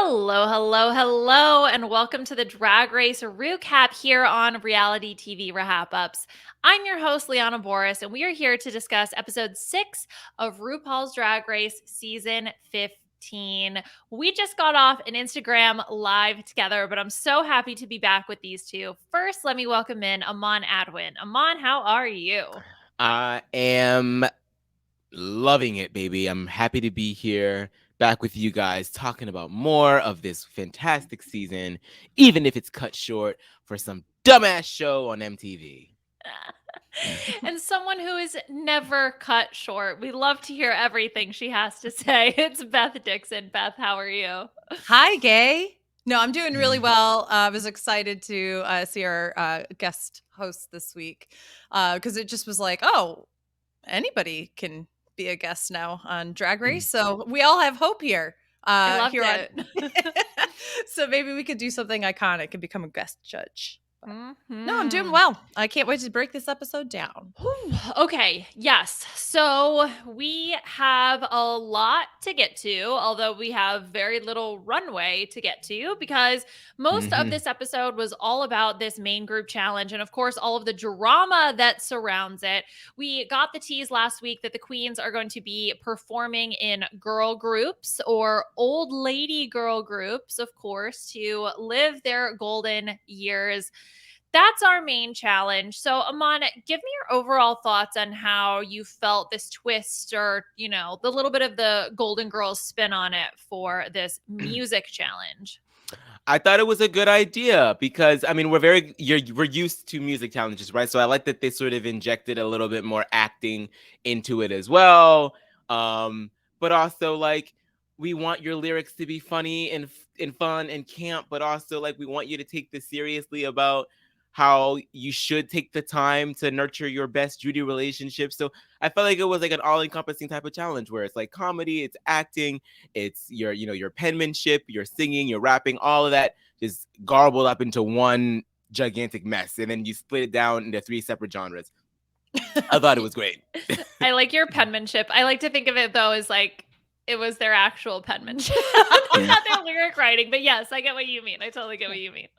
Hello, hello, hello, and welcome to the Drag Race RuCap here on reality TV RHAPups. I'm your host, Liana Boraas, and we are here to discuss episode 6 of RuPaul's Drag Race season 15. We just got off an Instagram live together, but I'm so happy to be back with these two. First, let me welcome in Aman Adwin. Aman, how are you? I am loving it, baby. I'm happy to be here back with you guys talking about more of this fantastic season, even if it's cut short for some dumbass show on MTV. And someone who is never cut short. We love to hear everything she has to say. It's Beth Dixon. Beth, how are you? Hi, Gay. No, I'm doing really well. I was excited to see our guest host this week because it just was like, oh, anybody can be a guest now on Drag Race. So we all have hope here. I loved it. So maybe we could do something iconic and become a guest judge. No, I'm doing Mhm. well. I can't wait to break this episode down. Whew. Okay, yes. So we have a lot to get to, although we have very little runway to get to because most of this episode was all about this main group challenge and, of course, all of the drama that surrounds it. We got the tease last week that the queens are going to be performing in girl groups or old lady girl groups, of course, to live their golden years. That's our main challenge. So, Aman, give me your overall thoughts on how you felt this twist or, the little bit of the Golden Girls spin on it for this music challenge. I thought it was a good idea because we're used to music challenges, right? So I like that they sort of injected a little bit more acting into it as well. But also like we want your lyrics to be funny and fun and camp, but also like we want you to take this seriously about how you should take the time to nurture your best Judy relationship. So I felt like it was like an all-encompassing type of challenge where it's like comedy, it's acting, it's your penmanship, your singing, your rapping, all of that just garbled up into one gigantic mess. And then you split it down into 3 separate genres. I thought it was great. I like your penmanship. I like to think of it, though, as like it was their actual penmanship, not their lyric writing. But yes, I get what you mean. I totally get what you mean.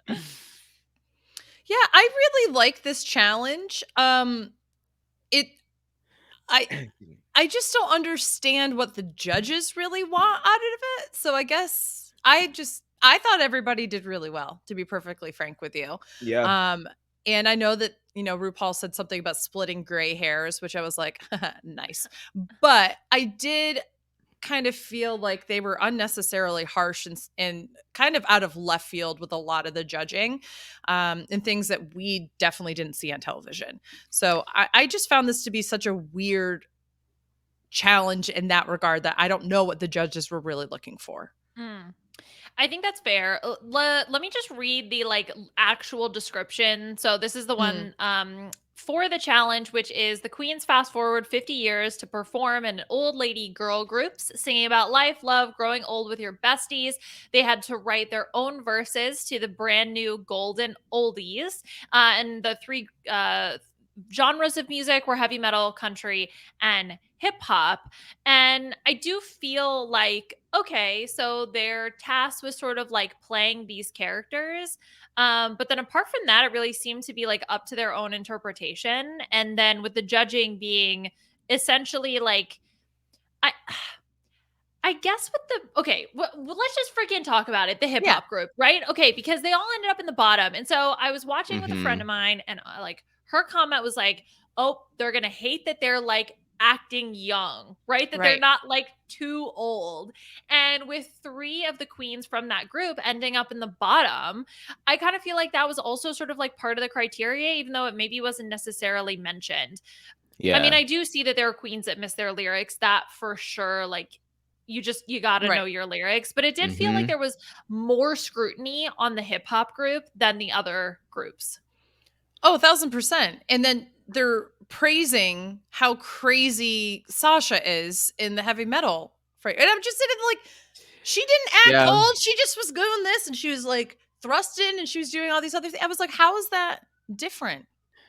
Yeah, I really like this challenge. It I just don't understand what the judges really want out of it. So I guess I thought everybody did really well, to be perfectly frank with you. Yeah. And I know that, RuPaul said something about splitting gray hairs, which I was like, nice. But I did kind of feel like they were unnecessarily harsh and kind of out of left field with a lot of the judging and things that we definitely didn't see on television. So I just found this to be such a weird challenge in that regard that I don't know what the judges were really looking for. I think that's fair. Let me just read the actual description. So this is the one for the challenge, which is the queens fast forward 50 years to perform in old lady girl groups, singing about life, love, growing old with your besties. They had to write their own verses to the brand new golden oldies. And the 3 genres of music were heavy metal, country, and hip hop. And I do feel like, okay, so their task was sort of like playing these characters. But then apart from that, it really seemed to be like up to their own interpretation. And then with the judging being essentially like, I guess with the let's just freaking talk about it. The hip hop group, right? Okay, because they all ended up in the bottom. And so I was watching with a friend of mine, and her comment was like, "Oh, they're gonna hate that they're like acting young, right? That they're not like too old." And with 3 of the queens from that group ending up in the bottom, I kind of feel like that was also sort of like part of the criteria, even though it maybe wasn't necessarily mentioned. Yeah. I mean, I do see that there are queens that miss their lyrics. That for sure, like you got to know your lyrics, but it did feel like there was more scrutiny on the hip hop group than the other groups. Oh, 1,000%. And then they're praising how crazy Sasha is in the heavy metal. And I'm just sitting like, she didn't act old. She just was doing this and she was like thrust in and she was doing all these other things. I was like, how is that different?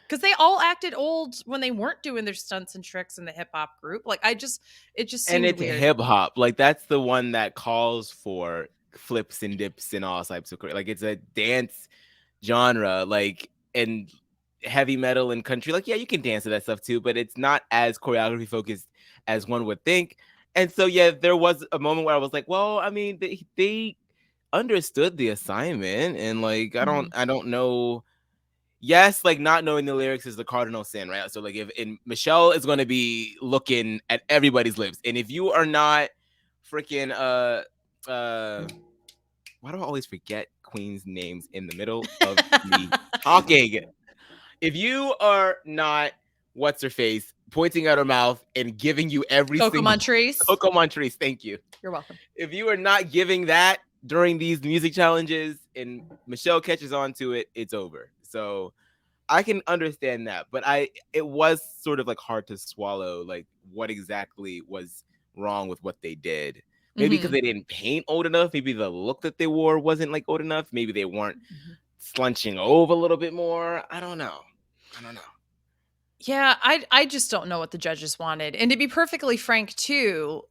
Because they all acted old when they weren't doing their stunts and tricks in the hip hop group. Like it just seemed and it's weird. hip hop. Like that's the one that calls for flips and dips and all types of like it's a dance genre, like, and heavy metal and country, like, yeah, you can dance to that stuff too, but it's not as choreography focused as one would think. And so, yeah, there was a moment where I was like, well, I mean, they understood the assignment, and like, I don't know. Yes, like not knowing the lyrics is the cardinal sin, right? So like, if and Michelle is going to be looking at everybody's lips, and if you are not freaking why do I always forget queens' names in the middle of me talking? If you are not what's her face pointing at her mouth and giving you every Coco single Montrese. Coco Montrese, thank you. You're welcome. If you are not giving that during these music challenges and Michelle catches on to it, it's over. So I can understand that, but it was sort of like hard to swallow, like what exactly was wrong with what they did. Maybe because they didn't paint old enough. Maybe the look that they wore wasn't like old enough. Maybe they weren't slunching over a little bit more. I don't know. Yeah, I just don't know what the judges wanted. And to be perfectly frank, too,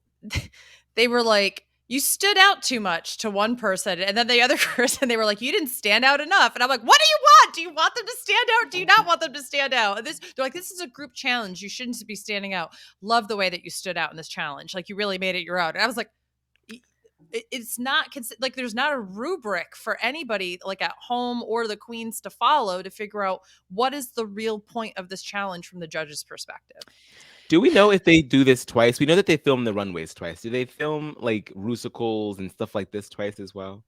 they were like, you stood out too much to one person. And then the other person, they were like, you didn't stand out enough. And I'm like, what do you want? Do you want them to stand out? Do you not want them to stand out? And they're like, this is a group challenge. You shouldn't be standing out. Love the way that you stood out in this challenge. Like, you really made it your own. And I was like, it's not like there's not a rubric for anybody like at home or the queens to follow to figure out what is the real point of this challenge from the judges' perspective. Do we know if they do this twice? We know that they film the runways twice. Do they film like rusicles and stuff like this twice as well?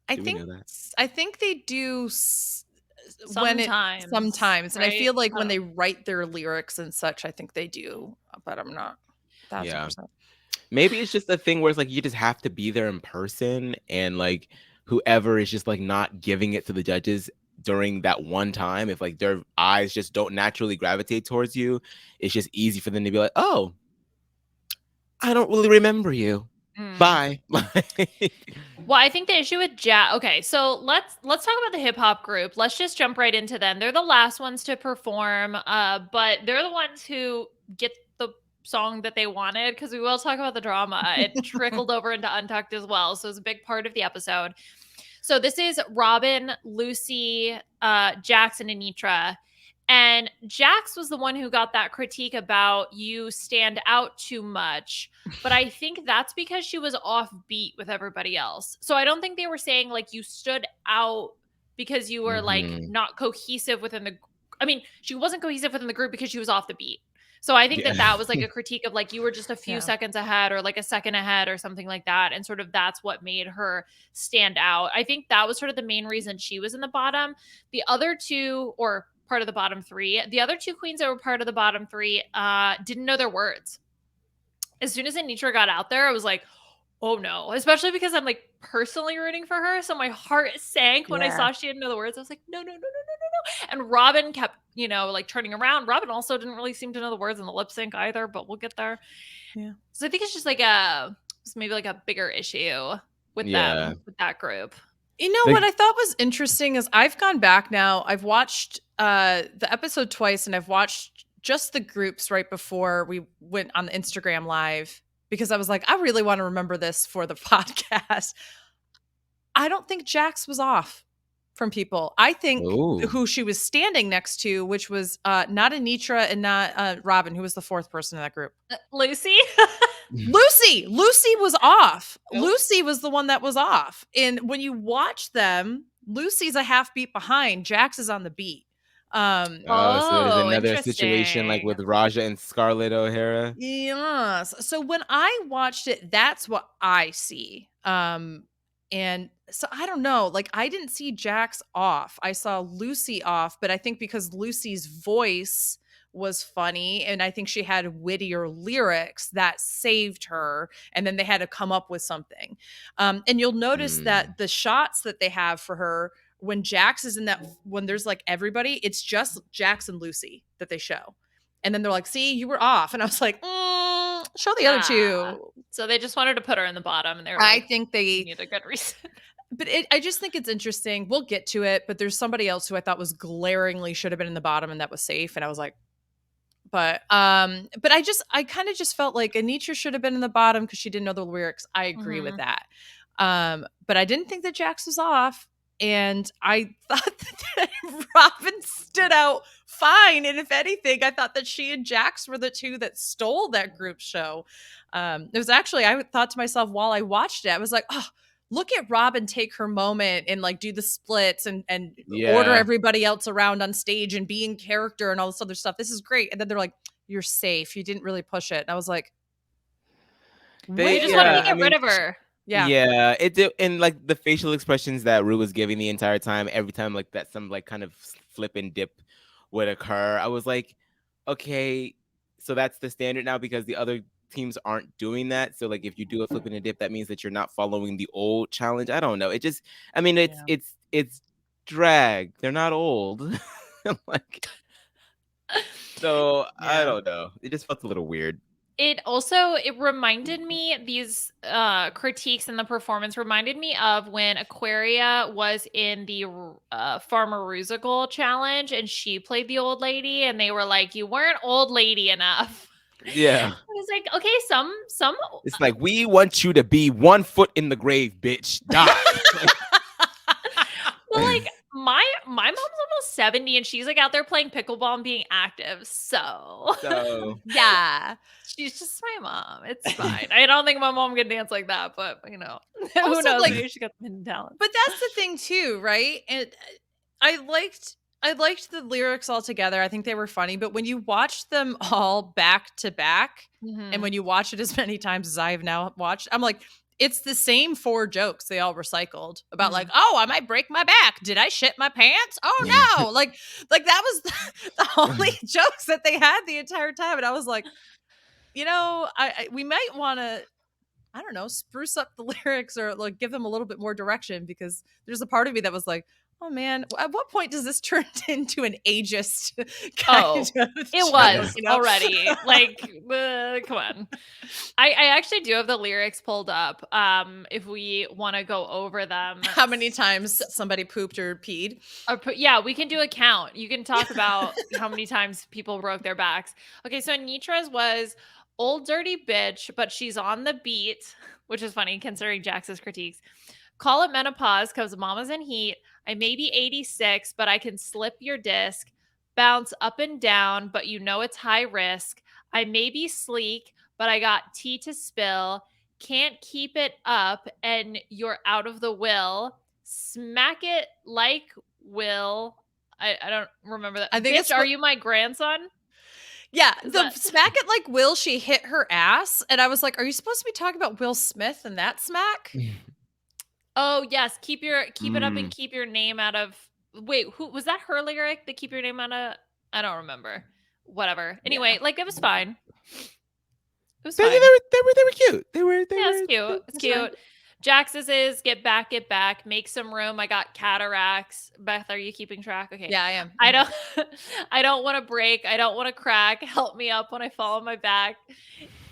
I think they do sometimes, and right? I feel like when they write their lyrics and such, I think they do, but I'm not 1,000%. Maybe it's just a thing where it's like you just have to be there in person, and like whoever is just like not giving it to the judges during that one time, if like their eyes just don't naturally gravitate towards you, it's just easy for them to be like, oh, I don't really remember you. Bye. Well, I think the issue with okay, so let's talk about the hip hop group. Let's just jump right into them. They're the last ones to perform, but they're the ones who get the song that they wanted, because we will talk about the drama. It trickled over into Untucked as well, so it's a big part of the episode. So this is Robin, Lucy, Jackson, and Anitra. And Jax was the one who got that critique about you stand out too much. But I think that's because she was off beat with everybody else. So I don't think they were saying like you stood out because you were like not cohesive within the, I mean, she wasn't cohesive within the group because she was off the beat. So I think that was like a critique of like you were just a few seconds ahead or like a second ahead or something like that. And sort of that's what made her stand out. I think that was sort of the main reason she was in the bottom. The other two, or part of the bottom three, the other two queens that were part of the bottom three didn't know their words. As soon as Anitra got out there, I was like, oh no, especially because I'm like personally rooting for her. So my heart sank when I saw she didn't know the words. I was like, no. And Robin kept, like turning around. Robin also didn't really seem to know the words in the lip sync either, but we'll get there. Yeah. So I think it's just like maybe like a bigger issue with them, with that group. You know what I thought was interesting is I've gone back now. I've watched the episode twice, and I've watched just the groups right before we went on the Instagram live, because I was like, I really want to remember this for the podcast. I don't think Jax was off from people. I think who she was standing next to, which was not Anitra and not Robin, who was the fourth person in that group. Lucy? Lucy was off. Nope. Lucy was the one that was off. And when you watch them, Lucy's a half beat behind. Jax is on the beat. So there's another situation like with Raja and Scarlett O'Hara. Yes. So when I watched it, that's what I see. And so I don't know, like I didn't see Jax off. I saw Lucy off, but I think because Lucy's voice was funny and I think she had wittier lyrics that saved her, and then they had to come up with something. And you'll notice that the shots that they have for her when Jax is in that, when there's like everybody, it's just Jax and Lucy that they show. And then they're like, see, you were off. And I was like, show the other two. So they just wanted to put her in the bottom, and they were I think they need a good reason. But I just think it's interesting. We'll get to it, but there's somebody else who I thought was glaringly should have been in the bottom, and that was safe. And I was like, but I kind of just felt like Anitra should have been in the bottom because she didn't know the lyrics. I agree with that. But I didn't think that Jax was off. And I thought that Robin stood out fine. And if anything, I thought that she and Jax were the two that stole that group show. It was actually, I thought to myself while I watched it, I was like, oh, look at Robin take her moment and like do the splits and order everybody else around on stage and be in character and all this other stuff. This is great. And then they're like, you're safe. You didn't really push it. And I was like, They just wanted to get rid of her. Yeah, it did, and like the facial expressions that Rue was giving the entire time, every time like that some like kind of flip and dip would occur, I was like, okay, so that's the standard now because the other teams aren't doing that. So like if you do a flip and a dip, that means that you're not following the old challenge. I don't know. It just, I mean, it's drag. They're not old. Like, so I don't know. It just felt a little weird. It reminded me, these critiques in the performance reminded me of when Aquaria was in the Farmarusical challenge and she played the old lady and they were like, you weren't old lady enough. Yeah. I was like, okay, some it's like, we want you to be 1 foot in the grave, bitch. Die. Well, like my mom's almost 70 and she's like out there playing pickleball and being active. So yeah. She's just my mom. It's fine. I don't think my mom can dance like that, but you know, also, who knows? like, Maybe she got the hidden talent. But that's the thing too, right? And I liked the lyrics all together. I think they were funny, but when you watch them all back to back, and when you watch it as many times as I have now watched, I'm like, it's the same 4 jokes they all recycled about like, oh, I might break my back. Did I shit my pants? Oh no. like that was the only jokes that they had the entire time. And I was like, you know, we might want to, I don't know, spruce up the lyrics or like give them a little bit more direction, because there's a part of me that was like, oh man, at what point does this turn into an ageist kind of it show, was you know? already like, come on. I actually do have the lyrics pulled up if we want to go over them. How many times somebody pooped or peed? Yeah, we can do a count. You can talk about how many times people broke their backs. Okay, so Nitra's was old dirty bitch, but she's on the beat, which is funny considering Jax's critiques. Call it menopause because mama's in heat. I may be 86, but I can slip your disc. Bounce up and down, but you know it's high risk. I may be sleek, but I got tea to spill. Can't keep it up, and you're out of the will. Smack it like Will. I don't remember that. I think Bitch, are you my grandson? Yeah, smack it like Will. She hit her ass, and I was like, "Are you supposed to be talking about Will Smith and that smack?" Oh yes, keep it up and keep your name out of. Wait, who was that? Her lyric? The keep your name out of. I don't remember. Whatever. Anyway, like it was fine. It was fine. They were cute. It's cute. It's cute. Jax's is get back, make some room. I got cataracts. Beth, are you keeping track? Okay. Yeah, I am. I don't want to break. I don't want to crack. Help me up when I fall on my back.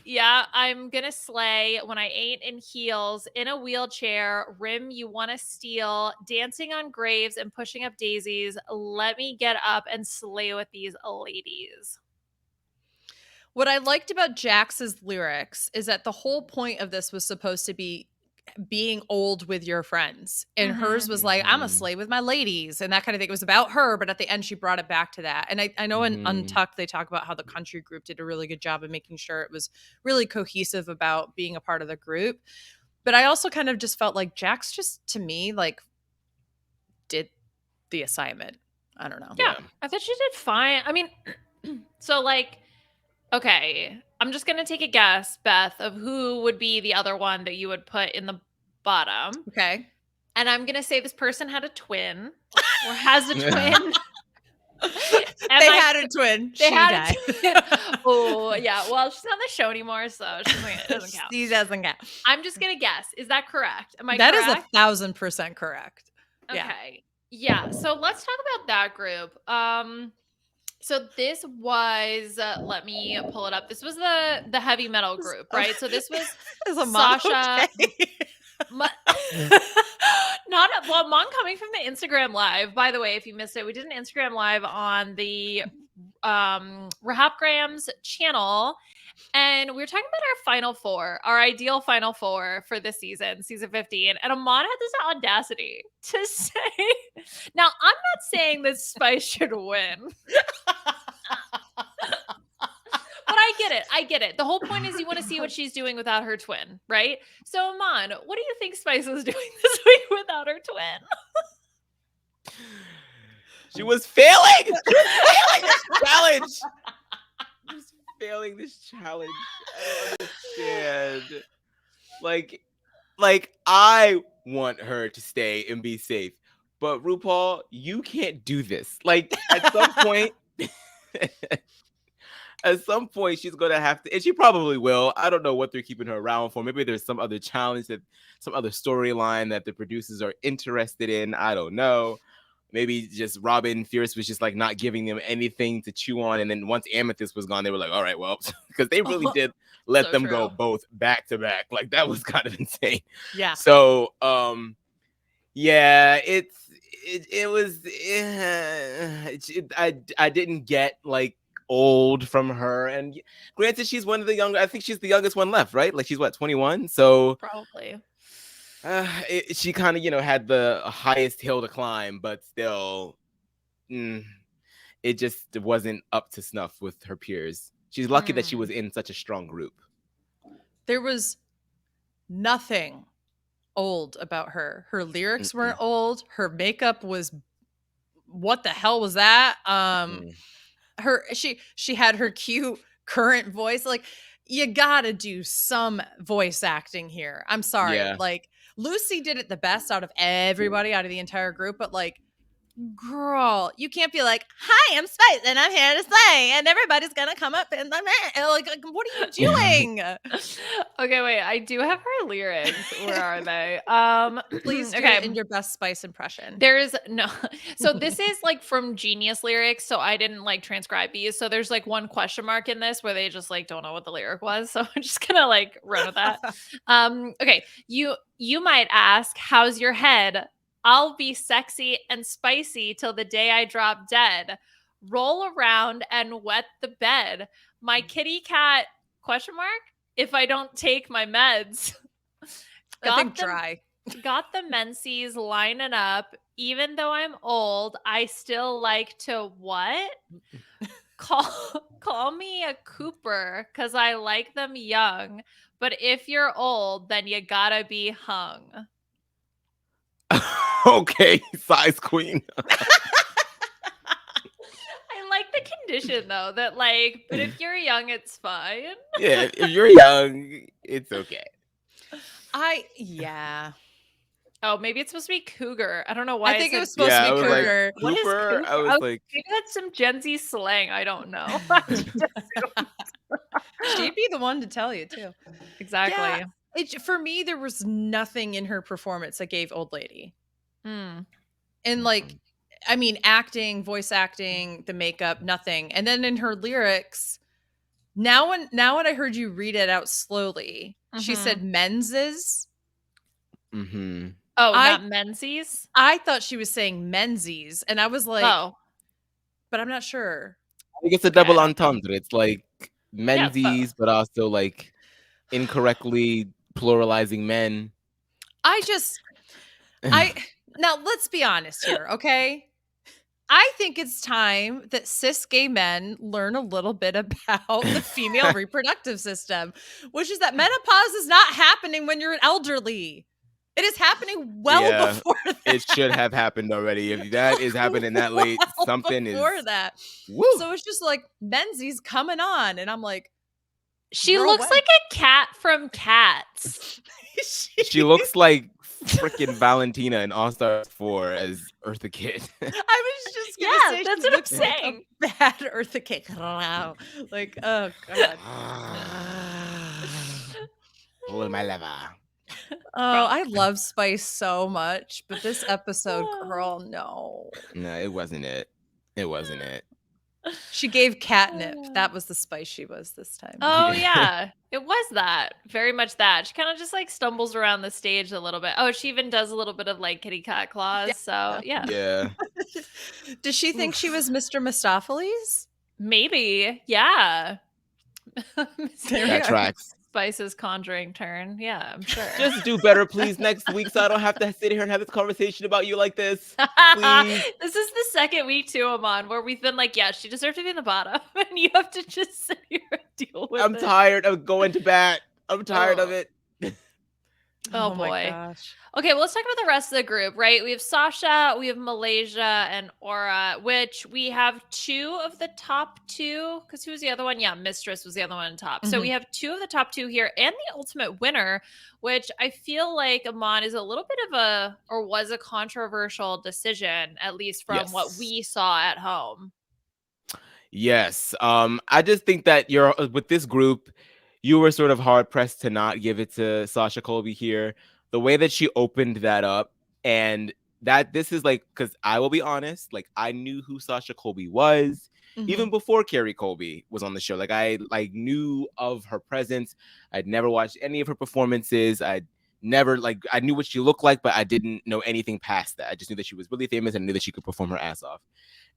Yeah, I'm gonna slay when I ain't in heels, in a wheelchair, rim you want to steal, dancing on graves and pushing up daisies. Let me get up and slay with these ladies. What I liked about Jax's lyrics is that the whole point of this was supposed to be being old with your friends, and hers was like, I'm a slay with my ladies and that kind of thing. It was about her, but at the end she brought it back to that. And I know in Untucked they talk about how the country group did a really good job of making sure it was really cohesive about being a part of the group. But I also kind of just felt like Jax just, to me, like did the assignment. I don't know. Yeah, I thought she did fine. I mean, so like, okay, I'm just going to take a guess, Beth, of who would be the other one that you would put in the bottom. Okay. And I'm going to say this person had a twin or has a twin. They had a twin. They had a twin. Oh, yeah. Well, she's not on the show anymore, so it doesn't count. She doesn't count. I'm just going to guess. Is that correct? Am I correct? That is 1,000% correct. Okay. Yeah. So let's talk about that group. So this was, let me pull it up. This was the heavy metal group, right? So this was Sasha. Mon coming from the Instagram live. By the way, if you missed it, we did an Instagram live on the RHAPgram's channel, And we were talking about our final four, our ideal final four for this season, season 15. And Aman had this audacity to say, now I'm not saying that Spice should win. But I get it. I get it. The whole point is you want to see what she's doing without her twin, right? So, Aman, what do you think Spice was doing this week without her twin? She was failing. Failing this challenge. She was failing this challenge. I don't understand. Like I want her to stay and be safe, but RuPaul, you can't do this. Like at some point. At some point, she's gonna have to, and she probably will. I don't know what they're keeping her around for. Maybe there's some other challenge some other storyline that the producers are interested in. I don't know. Maybe just Robin Fierce was just like not giving them anything to chew on, and then once Amethyst was gone, they were like, "All right, well," because they really did let them go both back to back. Like that was kind of insane. Yeah. So, yeah, it was. I didn't get like old from her, and granted she's one of the younger, I think she's the youngest one left, right? Like she's what, 21? So probably she kind of had the highest hill to climb, but still it just wasn't up to snuff with her peers. She's lucky that she was in such a strong group. There was nothing old about her. Her lyrics weren't old. Her makeup was, what the hell was that? She had her cute current voice. Like, you gotta do some voice acting here. I'm sorry. Yeah. Like, Lucy did it the best out of everybody, out of the entire group, but like, girl, you can't be like, "Hi, I'm Spice and I'm here to slay and everybody's gonna come up and like, what are you doing?" Okay, wait, I do have her lyrics. Where are they? Please do it in your best Spice impression. There's no, so this is like from Genius Lyrics, so I didn't like transcribe these, so there's like one question mark in this where they just like don't know what the lyric was, so I'm just gonna like run with that. Okay, you might ask, how's your head? I'll be sexy and spicy till the day I drop dead. Roll around and wet the bed. My kitty cat, question mark, if I don't take my meds. I think dry. Got the menses lining up. Even though I'm old, I still like to what? Call me a Cooper because I like them young. But if you're old, then you gotta be hung. Okay, size queen. I like the condition though, that like, but if you're young, it's fine. Yeah, if you're young, it's okay. Yeah. Oh, maybe it's supposed to be cougar. I don't know why. I think it was supposed to be cougar. Like, Cooper? I was like, maybe that's some Gen Z slang. I don't know. She'd be the one to tell you too. Exactly. Yeah, for me, there was nothing in her performance that gave old lady. And like, I mean, acting, voice acting, the makeup, nothing. And then in her lyrics, now when I heard you read it out slowly, she said menses. Oh, not menses? I thought she was saying menses, and I was like, oh, but I'm not sure. I think it's a double entendre. It's like menses, but also like incorrectly pluralizing men. Now let's be honest here, okay? I think it's time that cis gay men learn a little bit about the female reproductive system, which is that menopause is not happening when you're an elderly. It is happening before that. It should have happened already. If that is happening that late, something before is that. Woo. So it's just like menses coming on, and I'm like, she looks like a cat from Cats. She looks like freaking Valentina in All Stars 4 as Eartha Kitt. I was just gonna say, that's what I'm saying. Like bad Eartha Kitt. Like, oh god. Pull my lever. Oh, I love Spice so much, but this episode, girl, no. No, it wasn't it. It wasn't it. She gave catnip. That was the Spice she was this time. Oh yeah, it was that. Very much that. She kind of just like stumbles around the stage a little bit. Oh, she even does a little bit of like kitty cat claws. Yeah. So yeah. Does she think she was Mr. Mistopheles? Maybe. Yeah. That tracks. Spice's conjuring turn. Yeah, I'm sure. Just do better, please, next week, so I don't have to sit here and have this conversation about you like this. Please. This is the second week too, Aman, where we've been like, yeah, she deserved to be in the bottom, and you have to just sit here and deal with I'm it. tired of going to bat. I'm tired of it. Oh my boy. gosh. Okay, well, let's talk about the rest of the group, right? We have Sasha, we have Malaysia, and Aura, which we have two of the top two. Because who was the other one? Yeah, Mistress was the other one on top. So we have two of the top two here, and the ultimate winner, which I feel like Aman is a little bit of was a controversial decision, at least from what we saw at home. Yes. I just think that you're with this group, you were sort of hard pressed to not give it to Sasha Colby here. The way that she opened that up, and that this is like, because I will be honest, like I knew who Sasha Colby was even before Carrie Colby was on the show. Like I knew of her presence. I'd never watched any of her performances. I knew what she looked like, but I didn't know anything past that. I just knew that she was really famous and knew that she could perform her ass off.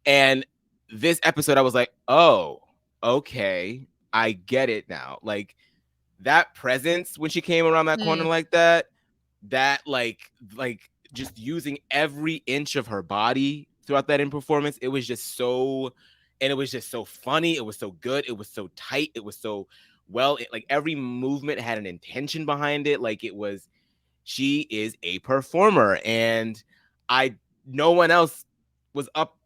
And this episode, I was like, oh, okay, I get it now. Like that presence when she came around that corner like that like just using every inch of her body throughout that in performance, it was just so, and it was just so funny. It was so good. It was so tight. It was so like every movement had an intention behind it. Like she is a performer, and no one else was up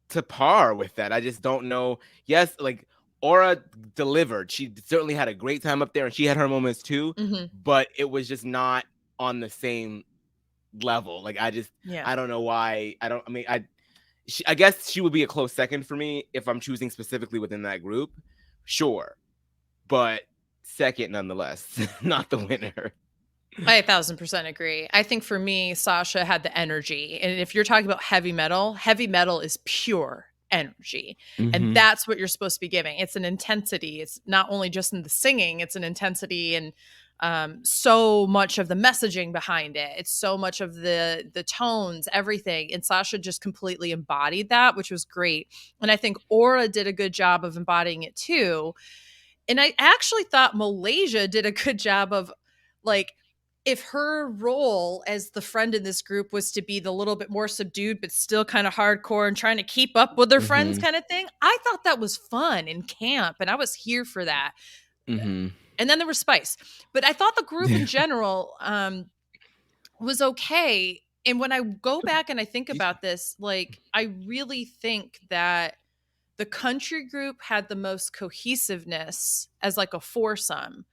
to par with that. I just don't know. Yes, like Aura delivered. She certainly had a great time up there, and she had her moments too. But it was just not on the same level. Like I don't know why. I guess she would be a close second for me if I'm choosing specifically within that group. Sure, but second nonetheless, not the winner. I 1,000% agree. I think for me, Sasha had the energy. And if you're talking about heavy metal is pure energy. And that's what you're supposed to be giving. It's an intensity. It's not only just in the singing, it's an intensity and so much of the messaging behind it. It's so much of the tones, everything. And Sasha just completely embodied that, which was great. And I think Aura did a good job of embodying it too. And I actually thought Malaysia did a good job of like, if her role as the friend in this group was to be the little bit more subdued, but still kind of hardcore and trying to keep up with her friends kind of thing, I thought that was fun in camp. And I was here for that. And then there was Spice. But I thought the group in general was okay. And when I go back and I think about this, like, I really think that the country group had the most cohesiveness as like a foursome.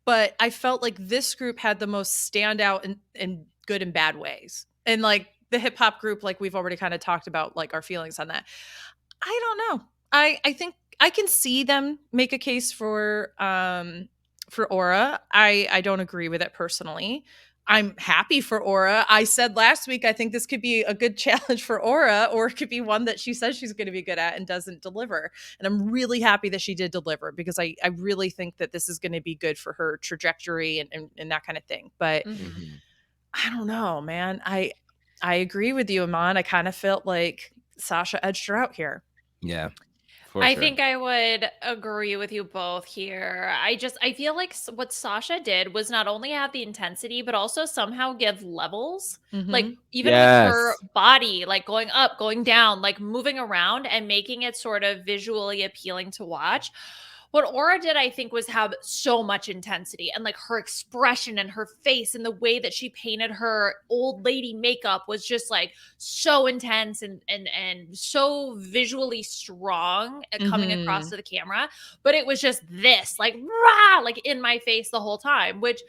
But I felt like this group had the most standout in good and bad ways. And like the hip hop group, like we've already kind of talked about like our feelings on that. I don't know. I think I can see them make a case for Aura. I don't agree with it personally. I'm happy for Aura. I said last week, I think this could be a good challenge for Aura, or it could be one that she says she's going to be good at and doesn't deliver. And I'm really happy that she did deliver, because I really think that this is going to be good for her trajectory and that kind of thing. But I don't know, man. I agree with you, Aman. I kind of felt like Sasha edged her out here. Yeah. I think I would agree with you both here. I feel like what Sasha did was not only have the intensity, but also somehow give levels. Like even with her body, like going up, going down, like moving around and making it sort of visually appealing to watch. What Aura did, I think, was have so much intensity, and like her expression and her face and the way that she painted her old lady makeup was just like so intense and so visually strong coming across to the camera. But it was just this like rah, like in my face the whole time, which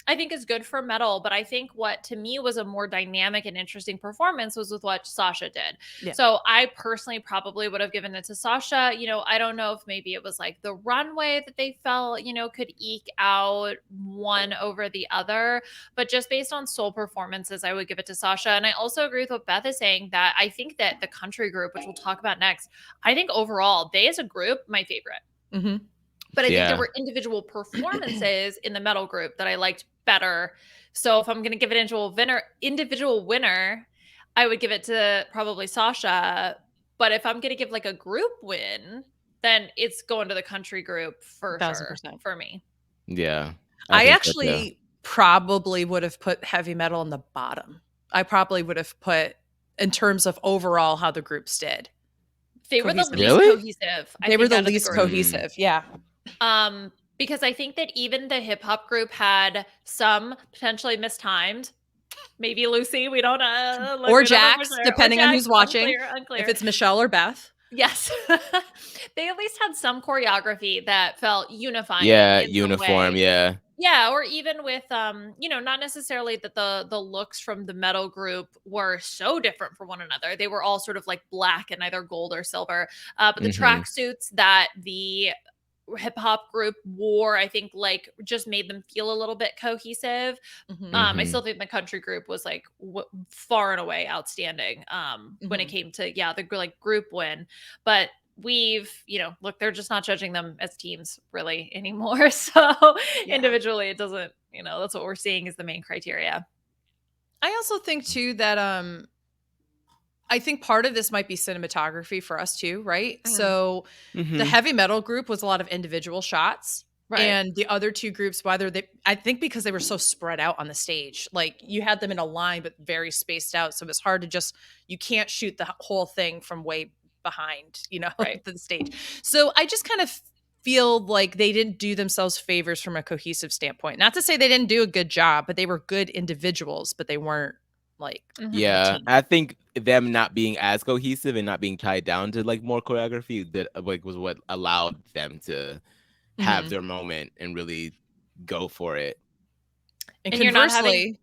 I think is good for metal. But I think what to me was a more dynamic and interesting performance was with what Sasha did. Yeah. So I personally probably would have given it to Sasha. You know, I don't know if maybe it was like the runway that they felt, you know, could eke out one over the other. But just based on soul performances, I would give it to Sasha. And I also agree with what Beth is saying, that I think that the country group, which we'll talk about next, I think overall, they as a group, my favorite. But I think there were individual performances in the metal group that I liked better. So if I'm going to give it individual winner, I would give it to probably Sasha. But if I'm going to give like a group win, then it's going to the country group for sure 1000%. for me. Yeah. I think so, too. actually probably would have put heavy metal in the bottom. I probably would have put, in terms of overall how the groups did. They were the Cohesive. least Really? cohesive. I They were think, the out of the least group. cohesive. Yeah. Because I think that even the hip hop group had some potentially mistimed. Maybe Lucy, we don't Or we don't know for Jax, sure. Or depending on Jax, who's watching. unclear. If it's Michelle or Beth. Yes. They at least had some choreography that felt unifying Yeah, in some uniform. way. Yeah. Yeah, or even with not necessarily that the looks from the metal group were so different from one another. They were all sort of like black and either gold or silver. But the tracksuits that the hip hop group wore, I think, like, just made them feel a little bit cohesive. I still think the country group was like far and away outstanding when it came to the like group win. But we've, look, they're just not judging them as teams really anymore. So individually, it doesn't, that's what we're seeing is the main criteria. I also think too that I think part of this might be cinematography for us too, right? So the heavy metal group was a lot of individual shots. Right. And the other two groups, I think because they were so spread out on the stage, like you had them in a line, but very spaced out. So it's hard to you can't shoot the whole thing from way behind, Right. the stage. So I just kind of feel like they didn't do themselves favors from a cohesive standpoint. Not to say they didn't do a good job, but they were good individuals, but they weren't like yeah. I think them not being as cohesive and not being tied down to like more choreography that like was what allowed them to have their moment and really go for it. And you're not conversely,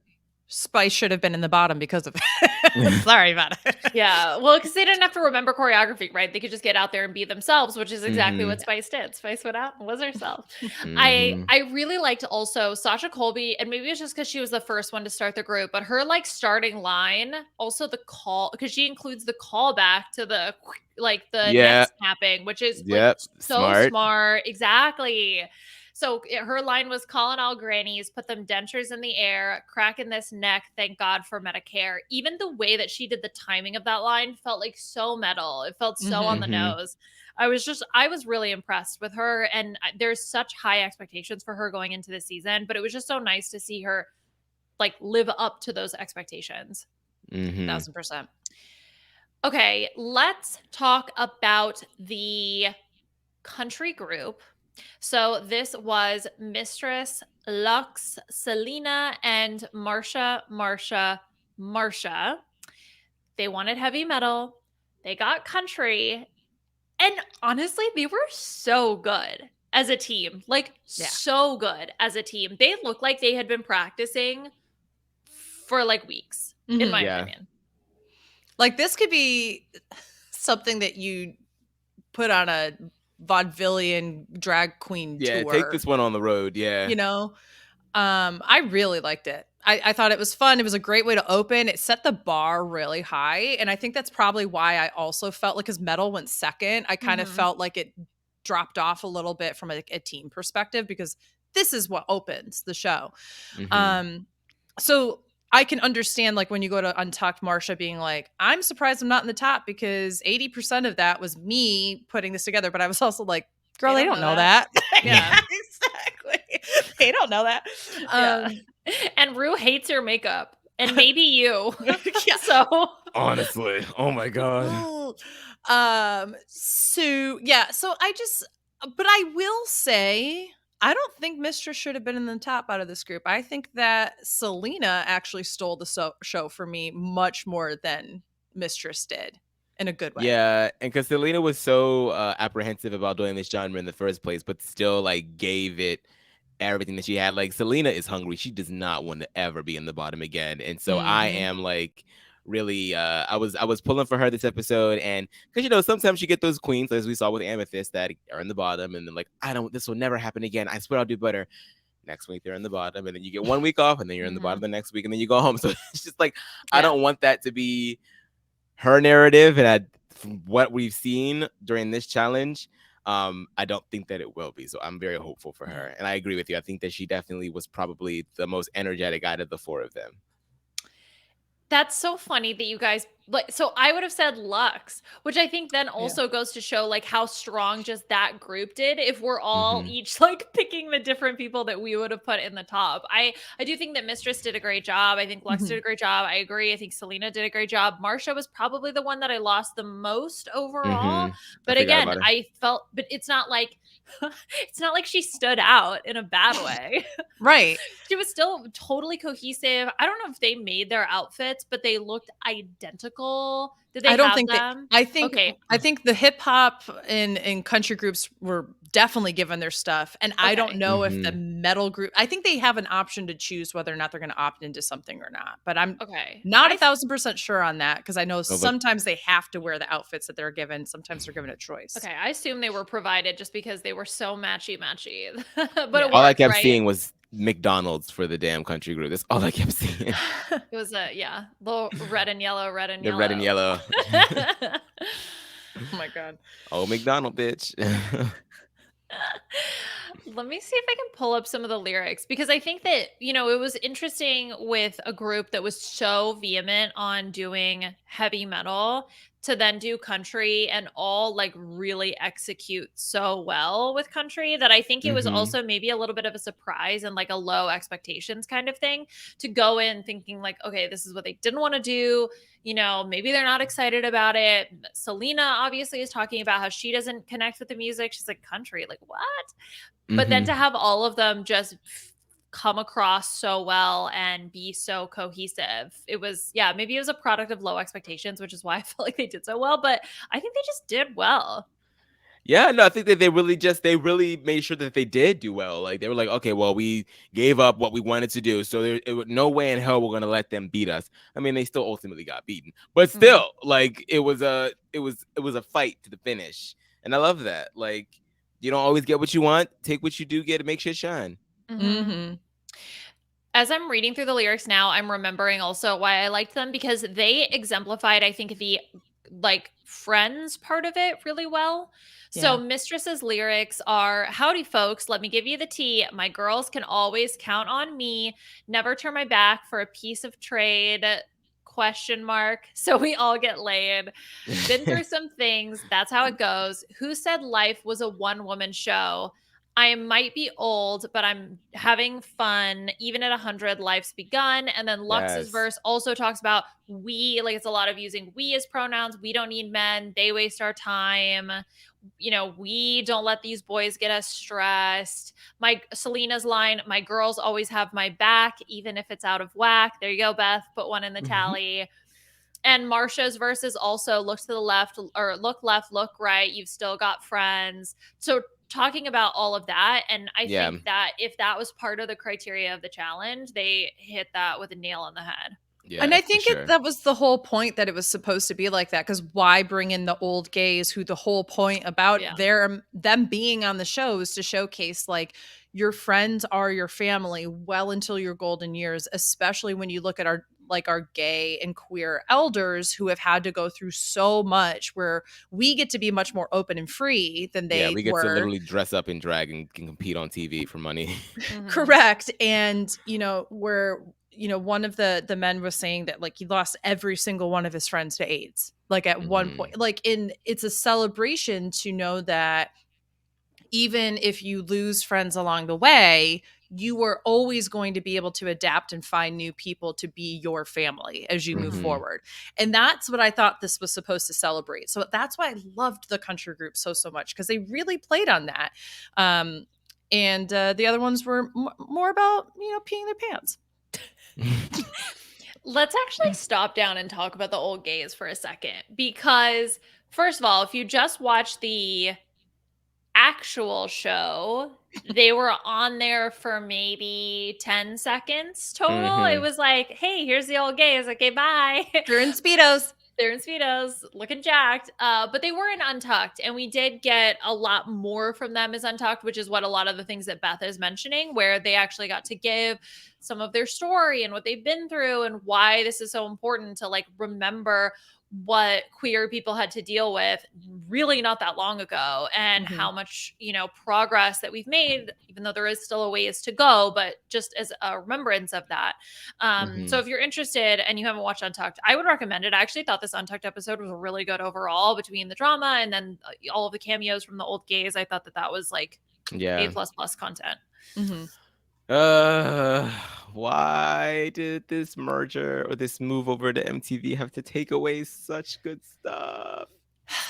Spice should have been in the bottom because of it. Sorry about it. Yeah, well, because they didn't have to remember choreography, right? They could just get out there and be themselves, which is exactly what Spice did. Spice went out and was herself. I really liked also Sasha Colby, and maybe it's just because she was the first one to start the group, but her like starting line, also the call, because she includes the callback to the neck snapping, which is like so smart. Exactly. So her line was calling all grannies, put them dentures in the air, cracking this neck, thank God for Medicare. Even the way that she did the timing of that line felt like so metal. It felt so on the nose. I was really impressed with her, and there's such high expectations for her going into the season, but it was just so nice to see her like live up to those expectations. 1000%. Okay, let's talk about the country group. So this was Mistress, Lux, Selena, and Marsha. They wanted heavy metal. They got country. And honestly, they were so good as a team. Like, so good as a team. They looked like they had been practicing for like weeks, in my opinion. Like, this could be something that you put on a vaudevillian drag queen tour. Yeah, take this one on the road. Yeah. I really liked it. I thought it was fun. It was a great way to open. It set the bar really high. And I think that's probably why I also felt like, because metal went second, I kind of felt like it dropped off a little bit from a team perspective, because this is what opens the show. So I can understand, like, when you go to Untucked, Marsha being like, I'm surprised I'm not in the top, because 80% of that was me putting this together. But I was also like, girl, they don't know that. Yeah, exactly. They don't know that. And Rue hates your makeup, and maybe you. So honestly, oh my god. So but I will say, I don't think Mistress should have been in the top out of this group. I think that Selena actually stole the show for me much more than Mistress did, in a good way. Yeah, and because Selena was so apprehensive about doing this genre in the first place, but still like gave it everything that she had. Like, Selena is hungry. She does not want to ever be in the bottom again. And so I am like really I was pulling for her this episode, and because sometimes you get those queens, as we saw with Amethyst, that are in the bottom and then like, this will never happen again. I swear I'll do better. Next week they're in the bottom, and then you get 1 week off, and then you're in the bottom the next week, and then you go home. So it's just like, I don't want that to be her narrative. And from what we've seen during this challenge, I don't think that it will be. So I'm very hopeful for her. And I agree with you. I think that she definitely was probably the most energetic out of the four of them. That's so funny that you guys like, so I would have said Lux, which I think then also goes to show like how strong just that group did if we're all each like picking the different people that we would have put in the top. I do think that Mistress did a great job. I think Lux did a great job. I agree. I think Selena did a great job. Marsha was probably the one that I lost the most overall. But I forgot again, about her. I felt, but it's not like it's not like she stood out in a bad way. Right. She was still totally cohesive. I don't know if they made their outfits, but they looked identical. Did they I don't have think them? I think Okay. I think the hip hop and country groups were definitely given their stuff. And I don't Okay. know if the metal group, I think they have an option to choose whether or not they're going to opt into something or not. But I'm Okay. not 1,000% sure on that, because I know but- sometimes they have to wear the outfits that they're given. Sometimes they're given a choice. Okay. I assume they were provided just because they were so matchy. But Yeah. it worked, All I kept right? seeing was McDonald's for the damn country group. That's all I kept seeing. It was little red and yellow, red and The yellow. red and yellow. Oh my God. Oh, McDonald, bitch. Let me see if I can pull up some of the lyrics, because I think that, it was interesting with a group that was so vehement on doing heavy metal to then do country and all like really execute so well with country, that I think it was also maybe a little bit of a surprise and like a low expectations kind of thing to go in thinking like, okay, this is what they didn't want to do. Maybe they're not excited about it. Selena obviously is talking about how she doesn't connect with the music. She's like, country, like what? But then to have all of them just come across so well and be so cohesive, it was, maybe it was a product of low expectations, which is why I felt like they did so well. But I think they just did well. Yeah, no, I think that they really made sure that they did do well. Like they were like, okay, well, we gave up what we wanted to do, so there was no way in hell we're gonna let them beat us. I mean, they still ultimately got beaten, but still, like it was a fight to the finish, and I love that. Like you don't always get what you want, take what you do get, and make shit shine. As I'm reading through the lyrics now, I'm remembering also why I liked them, because they exemplified, I think, the like friends part of it really well. So Mistress's lyrics are, howdy folks, let me give you the tea. My girls can always count on me. Never turn my back for a piece of trade. ? So we all get laid. Been through some things. That's how it goes. Who said life was a one-woman show? I might be old, but I'm having fun. Even at 100, life's begun. And then Lux's verse also talks about we, like it's a lot of using we as pronouns. We don't need men. They waste our time. We don't let these boys get us stressed. Selena's line, my girls always have my back, even if it's out of whack. There you go, Beth. Put one in the tally. And Marsha's verse is also look to the left, or look left, look right. You've still got friends. So talking about all of that. And I think that if that was part of the criteria of the challenge, they hit that with a nail on the head. Yeah, and I think that was the whole point, that it was supposed to be like that, because why bring in the old gays, who the whole point about them being on the show is to showcase like your friends are your family well until your golden years, especially when you look at our gay and queer elders who have had to go through so much, where we get to be much more open and free than they we get were. to literally dress up in drag and can compete on TV for money. Correct. And where one of the men was saying that like he lost every single one of his friends to AIDS, like at one point, like it's a celebration to know that even if you lose friends along the way, you are always going to be able to adapt and find new people to be your family as you move forward. And that's what I thought this was supposed to celebrate. So that's why I loved the country group so much, because they really played on that. And the other ones were more about, peeing their pants. Let's actually stop down and talk about the old gays for a second, because first of all, if you just watch the actual show, they were on there for maybe 10 seconds total. It was like, hey, here's the old gays. Okay, bye. They're in Speedos. They're in Speedos, looking jacked. But they were in Untucked, and we did get a lot more from them as Untucked, which is what a lot of the things that Beth is mentioning, where they actually got to give some of their story and what they've been through and why this is so important to like remember what queer people had to deal with really not that long ago, and Mhm. how much, progress that we've made, even though there is still a ways to go, but just as a remembrance of that. So if you're interested and you haven't watched Untucked, I would recommend it. I actually thought this Untucked episode was really good overall, between the drama and then all of the cameos from the old gays. I thought that was like Yeah. A++ content. Mhm. Why did this merger or this move over to MTV have to take away such good stuff?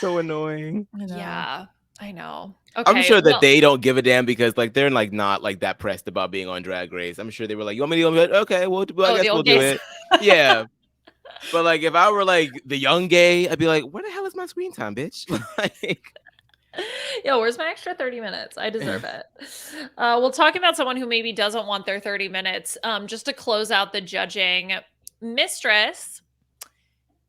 So annoying. I know. Yeah, I know. I'm Okay, sure that well, they don't give a damn because like they're like not like that pressed about being on Drag Race. I'm sure they were like, "You want me to do it? Okay, well, I oh, the guess we'll old do gays. it." Yeah, but like if I were like the young gay, I'd be like, "Where the hell is my screen time, bitch?" Like, Yo, where's my extra 30 minutes? I deserve it. Well, talking about someone who maybe doesn't want their 30 minutes, just to close out the judging, Mistress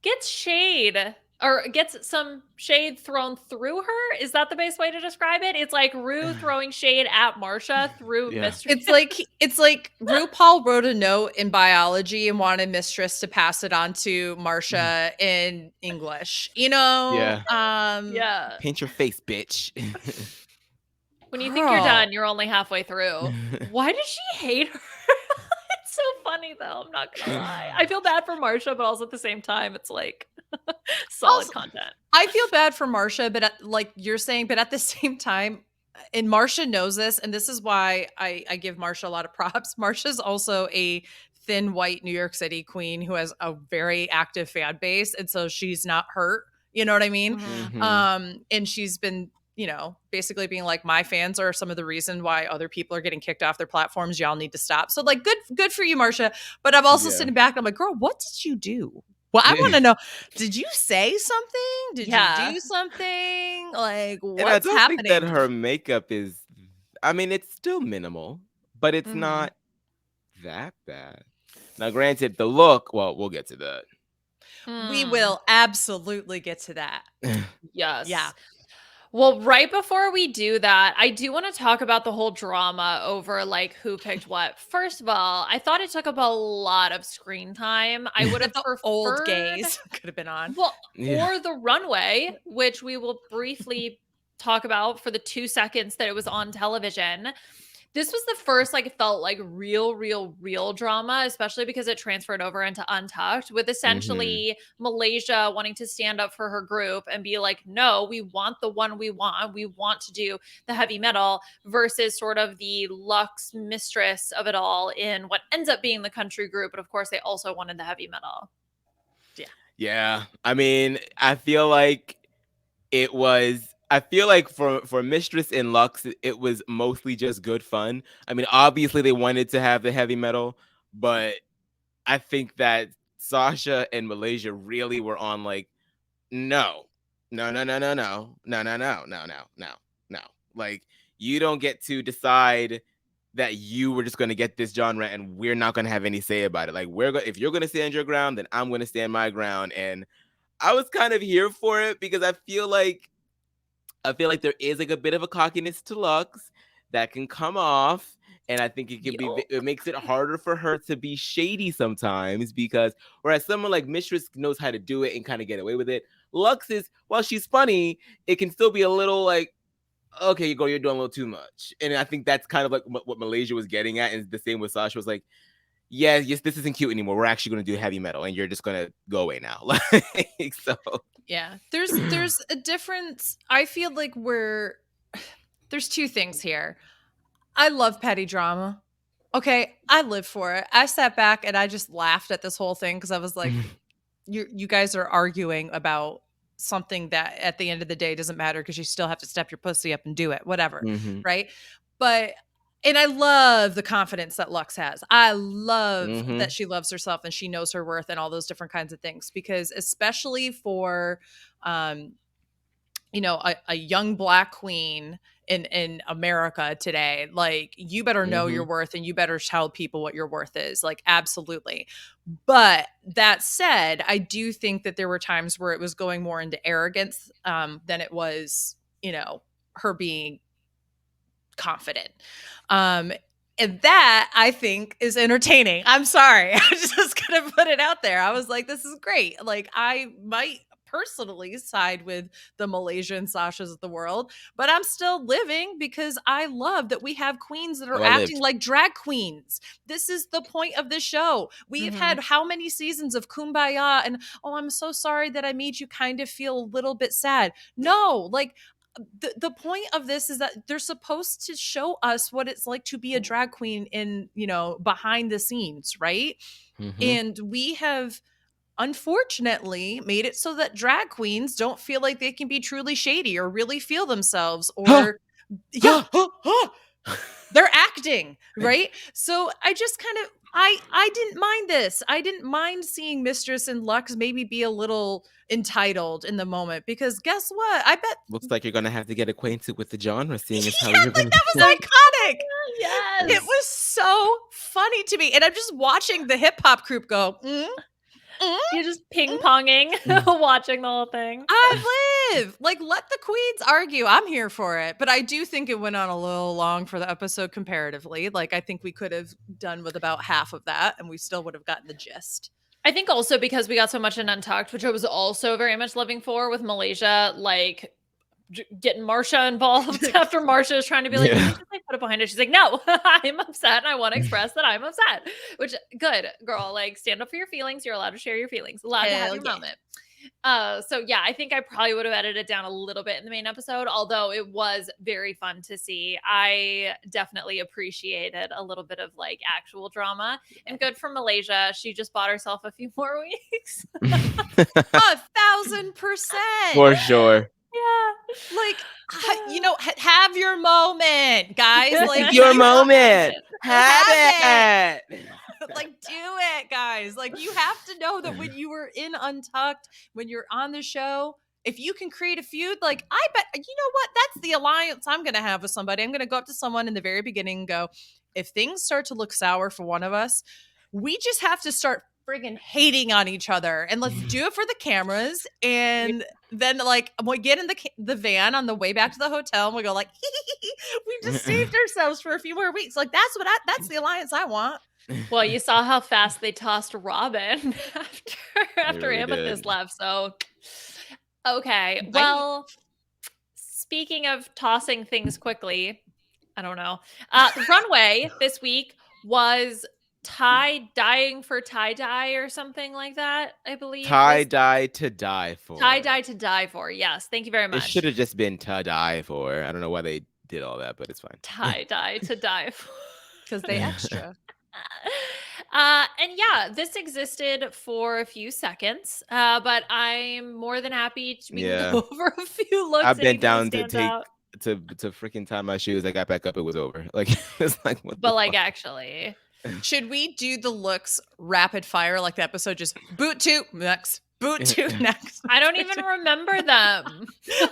gets shade, or gets some shade thrown through her. Is that the best way to describe it? It's like Rue throwing shade at Marsha through Yeah. Mistress. It's like RuPaul wrote a note in biology and wanted Mistress to pass it on to Marsha in English. Yeah. Yeah. Paint your face, bitch. When you think you're Girl. done, you're only halfway through. Why does she hate her? It's so funny though. I'm not gonna lie. I feel bad for Marsha, but also at the same time, it's like solid Also, content. I feel bad for Marsha, but like you're saying, but at the same time, and Marsha knows this, and this is why I give Marsha a lot of props. Marsha's also a thin white New York City queen who has a very active fan base, and so she's not hurt. You know what I mean? And she's been, basically being like, my fans are some of the reason why other people are getting kicked off their platforms. Y'all need to stop. So like, good for you, Marsha. But I'm also sitting back and I'm like, girl, what did you do? Well, I want to know, did you say something? Did you do something? Like, And I what's don't think that happening? her makeup is, I mean, it's still minimal, but it's not that bad. Now, granted, the look, well, we'll get to that. We will absolutely get to that. Yes. Yeah. Well, right before we do that, I do want to talk about the whole drama over like who picked what. First of all, I thought it took up a lot of screen time. I would have The preferred old gays could have been on. Well, Yeah. or the runway, which we will briefly talk about for the 2 seconds that it was on television. This was the first, like, it felt like real drama, especially because it transferred over into Untucked, with essentially Malaysia wanting to stand up for her group and be like, no, we want the one we want. We want to do the heavy metal, versus sort of the Luxe mistress of it all in what ends up being the country group. But of course, they also wanted the heavy metal. Yeah. I mean, I feel like for Mistress and Lux, it was mostly just good fun. I mean, obviously they wanted to have the heavy metal, but I think that Sasha and Malaysia really were on like, no, no, no, no, no, no, no, no, no, no, no, no, no. Like, you don't get to decide that you were just going to get this genre and we're not going to have any say about it. Like, if you're going to stand your ground, then I'm going to stand my ground. And I was kind of here for it because I feel like there is like a bit of a cockiness to Lux that can come off. And I think it makes it harder for her to be shady sometimes, because whereas someone like Mistress knows how to do it and kind of get away with it, Lux is, while she's funny, it can still be a little like, okay, you're doing a little too much. And I think that's kind of like what Malaysia was getting at. And the same with Sasha was like, yes, this isn't cute anymore. We're actually going to do heavy metal and you're just going to go away now. Like, so. Yeah. There's a difference. I feel like there's two things here. I love petty drama. Okay, I live for it. I sat back and I just laughed at this whole thing because I was like, you guys are arguing about something that at the end of the day doesn't matter because you still have to step your pussy up and do it, whatever. Right. And I love the confidence that Lux has. I love that she loves herself and she knows her worth and all those different kinds of things, because especially for, a young Black queen in America today, like, you better know your worth and you better tell people what your worth is. Like, absolutely. But that said, I do think that there were times where it was going more into arrogance than it was, her being confident. And that, I think, is entertaining. I'm sorry. I'm just going to put it out there. I was like, this is great. Like, I might personally side with the Malaysia and Sashas of the world, but I'm still living because I love that we have queens that are acting like drag queens. This is the point of the show. We've had how many seasons of Kumbaya and, oh, I'm so sorry that I made you kind of feel a little bit sad. No, like, the point of this is that they're supposed to show us what it's like to be a drag queen in, behind the scenes, right? And we have unfortunately made it so that drag queens don't feel like they can be truly shady or really feel themselves or they're acting, right? So I just kind of I didn't mind this. I didn't mind seeing Mistress and Lux maybe be a little entitled in the moment because guess what? I bet looks like you're gonna have to get acquainted with the genre, seeing as how yeah, you're like gonna. that was iconic. Yes. It was so funny to me, and I'm just watching the hip hop group go. You're just ping-ponging, watching the whole thing. I live. Like, let the queens argue. I'm here for it. But I do think it went on a little long for the episode comparatively. Like, I think we could have done with about half of that, and we still would have gotten the gist. I think also because we got so much in Untucked, which I was also very much living for with Malaysia, like getting Marsha involved after Marsha is trying to be like, "Can you just like put it behind it?" She's like, "No, I'm upset and I want to express that I'm upset." Which, good girl, like stand up for your feelings. You're allowed to share your feelings, allowed to have your moment. So yeah, I think I probably would have edited it down a little bit in the main episode, although it was very fun to see. I definitely appreciated a little bit of like actual drama, and good for Malaysia. She just bought herself a few more weeks. 1,000%. For sure. Yeah. Like, have your moment, guys. Like, your moment. Have it. Like, do it, guys. Like, you have to know that when you were in Untucked, when you're on the show, if you can create a feud, like, I bet, you know what? That's the alliance I'm going to have with somebody. I'm going to go up to someone in the very beginning and go, if things start to look sour for one of us, we just have to start friggin' hating on each other, and let's do it for the cameras. And then, like, we get in the van on the way back to the hotel, and we go like, we just saved ourselves for a few more weeks. Like, that's the alliance I want. Well, you saw how fast they tossed Robin after really Amethyst did. left. So, okay. Well, speaking of tossing things quickly, I don't know. The runway this week was tie-dyeing for tie-dye or something like that, I believe. Tie-dye to die for. Tie-dye to die for. Yes. Thank you very much. It should have just been to die for. I don't know why they did all that, but it's fine. Tie-dye to die for. Because they extra. And yeah, this existed for a few seconds, but I'm more than happy to go over a few looks. I've been down to take to freaking tie my shoes. I got back up, it was over. Like, it's like, what but like, actually, should we do the looks rapid fire like the episode? Just boot two next, boot two next. I don't even remember them.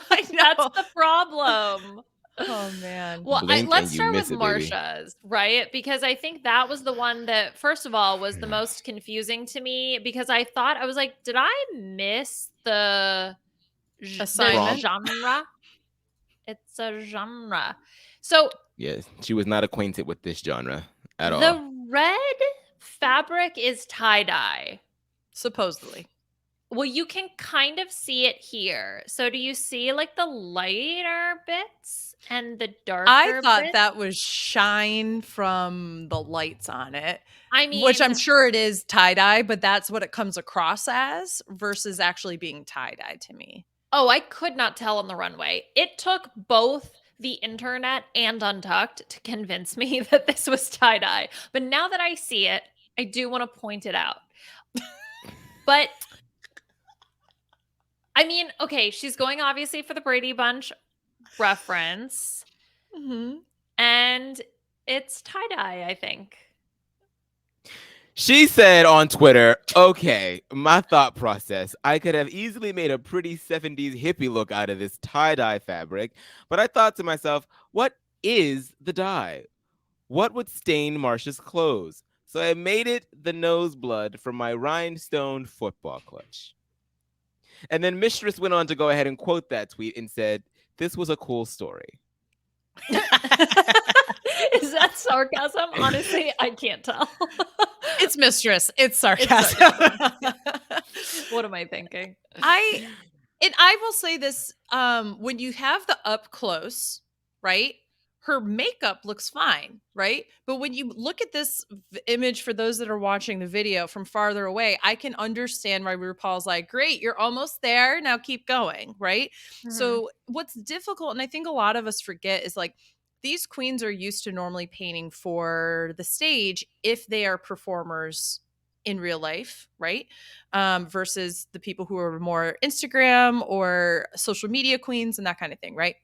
I know. That's the problem. Oh man. Well, let's start with Marsha's, right? Because I think that was the one that, first of all, was the most confusing to me, because I thought, I was like, did I miss the genre? It's a genre. So yes, she was not acquainted with this genre at all. The red fabric is tie-dye. Supposedly. Well, you can kind of see it here. So do you see like the lighter bits and the darker I thought bits? that was shine from the lights on it. I mean, which I'm sure it is tie-dye, but that's what it comes across as versus actually being tie-dye to me. Oh, I could not tell on the runway. It took both the internet and Untucked to convince me that this was tie-dye. But now that I see it, I do want to point it out. But I mean, okay, she's going obviously for the Brady Bunch reference. Mm-hmm. And it's tie-dye, I think. She said on Twitter, okay, my thought process, I could have easily made a pretty 70s hippie look out of this tie-dye fabric, but I thought to myself, what is the dye? What would stain Marsha's clothes? So I made it the nose blood from my rhinestone football clutch. And then Mistress went on to go ahead and quote that tweet and said, this was a cool story. Is that sarcasm? Honestly, I can't tell. It's mistress. It's It's sarcasm. sarcasm. What am I thinking? I will say this, when you have the up close, right? Her makeup looks fine, right? But when you look at this image, for those that are watching the video from farther away, I can understand why RuPaul's like, great, you're almost there. Now keep going, right? Mhm. So what's difficult, and I think a lot of us forget, is like these queens are used to normally painting for the stage if they are performers in real life, right? Versus the people who are more Instagram or social media queens and that kind of thing, right?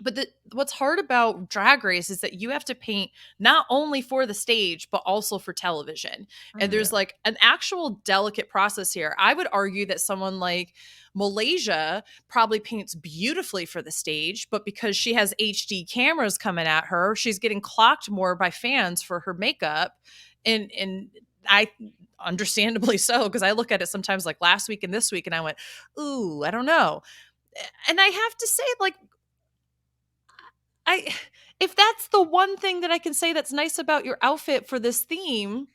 But what's hard about Drag Race is that you have to paint not only for the stage but also for television, and there's Mhm. like an actual delicate process here. I would argue that someone like Malaysia probably paints beautifully for the stage, but because she has HD cameras coming at her, she's getting clocked more by fans for her makeup, and I understandably so, because I look at it sometimes like last week and this week and I went, ooh, I don't know. And I have to say, like, I if that's the one thing that I can say that's nice about your outfit for this theme,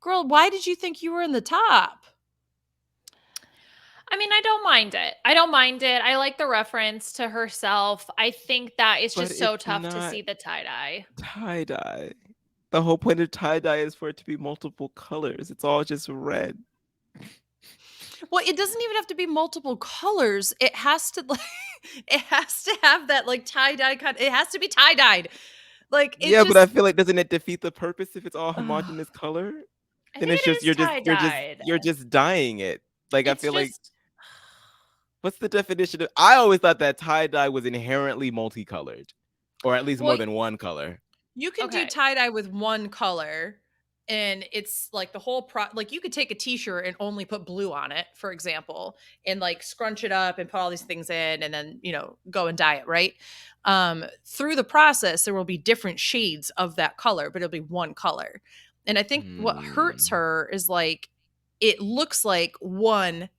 girl, why did you think you were in the top? I mean, I don't mind it. I don't mind it. I like the reference to herself. I think that it's But just so it's tough to not see the tie-dye. tie-dye. The whole point of tie-dye is for it to be multiple colors. It's all just red. Well, it doesn't even have to be multiple colors. It has to like it has to have that like tie-dye it has to be tie-dyed. Like it Yeah, but I just feel like doesn't it defeat the purpose if it's all Ugh. homogeneous color? I Then think it's it just is tie-dyed. you're just dyeing it. Like I It's feel like just what's the definition of I always thought that tie-dye was inherently multicolored. Or at least more well, than one color. you can do okay. tie-dye with one color, and it's like the whole like you could take a t-shirt and only put blue on it, for example, and like scrunch it up and put all these things in and then, go and dye it, right? Through the process there will be different shades of that color, but it'll be one color. And I think what hurts Mm. her is like it looks like one,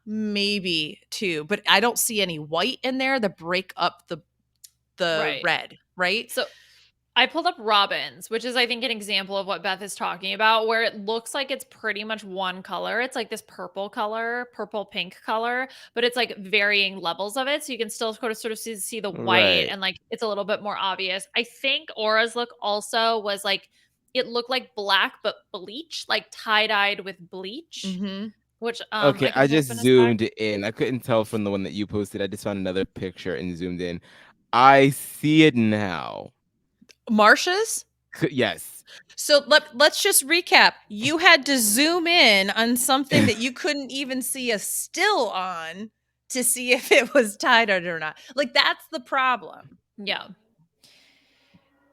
maybe two, but I don't see any white in there to break up the Right. red, right? So I pulled up Robin's, which is, I think, an example of what Beth is talking about, where it looks like it's pretty much one color. It's like this purple color, purple pink color, but it's like varying levels of it. So you can still sort of see the white, Right. and like it's a little bit more obvious. I think Aura's look also was like, it looked like black, but bleach, like tie dyed with bleach, Mm-hmm. which Okay, I can I pull just up in a sec. zoomed in. I couldn't tell from the one that you posted. I just found another picture and zoomed in. I see it now. Marsha's. Yes. So let's just recap. You had to zoom in on something that you couldn't even see a still on to see if it was tied or not. Like that's the problem. Yeah.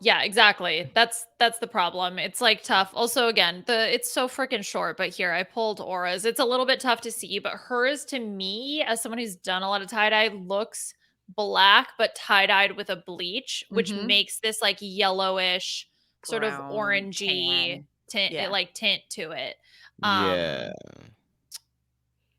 Yeah, exactly. That's the problem. It's like tough. Also, again, it's so freaking short, but here I pulled Aura's. It's a little bit tough to see, but hers to me, as someone who's done a lot of tie-dye, looks black but tie-dyed with a bleach, which Mm-hmm. makes this like yellowish, sort of Brown, orangey tan. tint, Yeah. like tint to it. Yeah.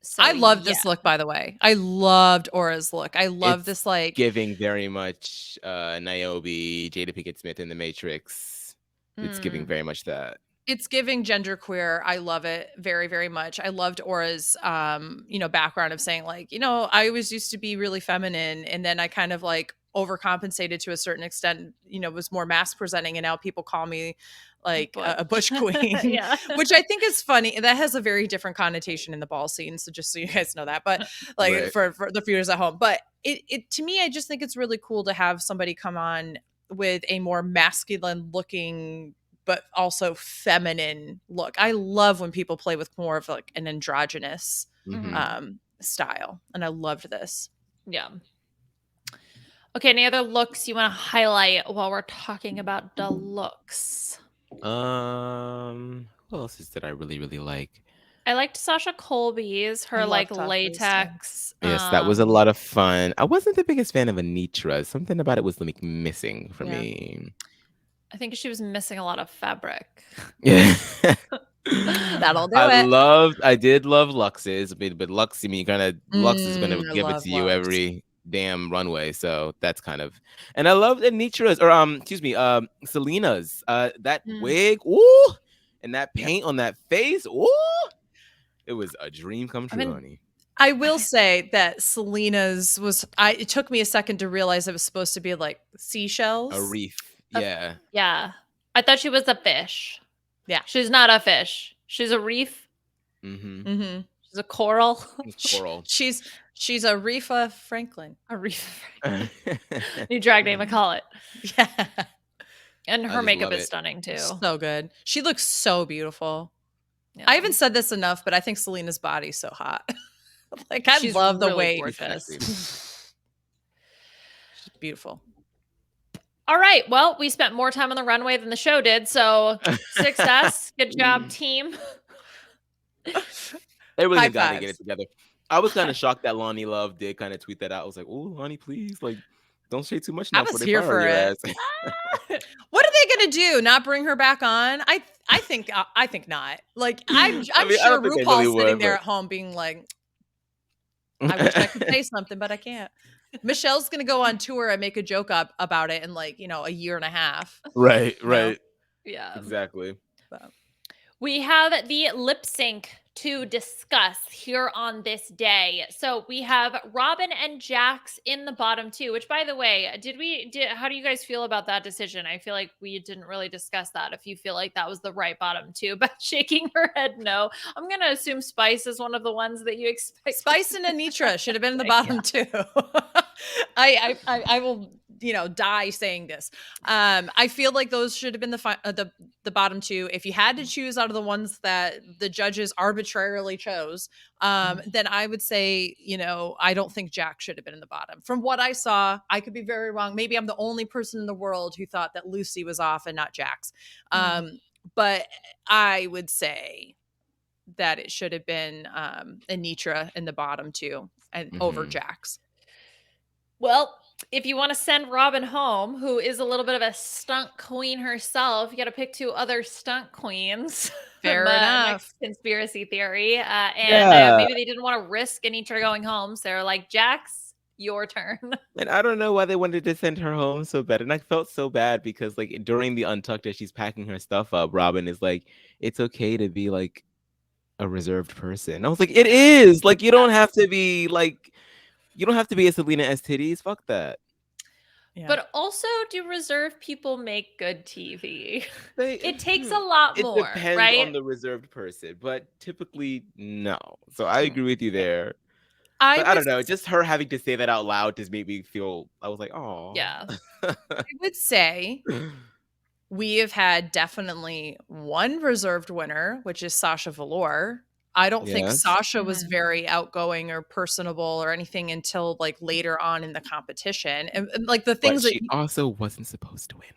So I love yeah. this look, by the way. I loved Aura's look. I love It's this like giving very much Niobe, Jada Pinkett Smith in The Matrix. It's giving Mm. very much that. it's giving genderqueer. I love it very, very much. I loved Aura's background of saying like, I always used to be really feminine and then I kind of like overcompensated to a certain extent, was more mask presenting and now people call me like a butch queen, Yeah. which I think is funny. That has a very different connotation in the ball scene. So just so you guys know that, but like Right. for the viewers at home, but it to me, I just think it's really cool to have somebody come on with a more masculine looking but also feminine look. I love when people play with more of like an androgynous Mhm. style, and I loved this. Yeah. Okay, any other looks you want to highlight while we're talking about the looks? Who else is that I really, really like? I liked Sasha Colby's, I her love like Tasha's too. latex. Yes, that was a lot of fun. I wasn't the biggest fan of Anitra. Something about it was like missing for Yeah. me. I think she was missing a lot of fabric. Yeah. That'll do it. I did love Lux's, but Lux, I mean, Lux is gonna I give it love to you Lux. damn runway. So that's kind of, and I love Anitra's or excuse me, Selena's that wig, ooh, and that paint on that face, ooh, it was a dream come true, honey. I will say that Selena's it took me a second to realize it was supposed to be like seashells. A reef. Yeah. Yeah. I thought she was a fish. Yeah. She's not a fish. She's a reef. Mm-hmm. Mm-hmm. She's a coral. Coral. She's a Reefa Franklin. A reef. New drag name, I call it. Yeah. And her makeup is stunning too. So good. She looks so beautiful. Yeah. I haven't said this enough, but I think Selena's body's so hot. Like I love the way gorgeous. She's beautiful. All right. Well, we spent more time on the runway than the show did, so success. Good job, team. They really got to get it together. I was kind of shocked that Lonnie Love did kind of tweet that out. I was like, "Oh, Lonnie, please, like, don't say too much now." I was here for it. What are they gonna do? Not bring her back on? I think not. Like I'm sure RuPaul's sitting there at home being like, I wish I could say something, but I can't. Michelle's gonna go on tour and make a joke about it in like, a year and a half. Right. Yeah. Exactly. But we have the lip sync to discuss here on this day. So we have Robin and Jax in the bottom two, which by the way, how do you guys feel about that decision? I feel like we didn't really discuss that. If you feel like that was the right bottom two, but shaking her head no. I'm going to assume Spice is one of the ones that you expect. Spice and Anitra should have been in the bottom two. I will, die saying this. I feel like those should have been the bottom two. If you had to choose out of the ones that the judges arbitrarily chose, then I would say, I don't think Jax should have been in the bottom. From what I saw, I could be very wrong. Maybe I'm the only person in the world who thought that Lucy was off and not Jax. But I would say that it should have been Anitra in the bottom two and over Jax. Well, if you want to send Robin home, who is a little bit of a stunt queen herself, you got to pick two other stunt queens. Fair enough. Next conspiracy theory. Maybe they didn't want to risk Anitra going home. So they're like, Jax, your turn. And I don't know why they wanted to send her home so bad. And I felt so bad because like during the Untucked as she's packing her stuff up, Robin is like, it's okay to be like a reserved person. I was like, it is. Like, you don't have to be like, you don't have to be a Selena S titties. Fuck that. Yeah. But also, do reserved people make good TV? It takes a lot more, right? It depends on the reserved person, but typically no. So I agree with you there. I don't know. Just her having to say that out loud just made me feel, I was like, oh. Yeah. I would say we have had definitely one reserved winner, which is Sasha Velour. I don't think Sasha was very outgoing or personable or anything until like later on in the competition. And like the things she also wasn't supposed to win.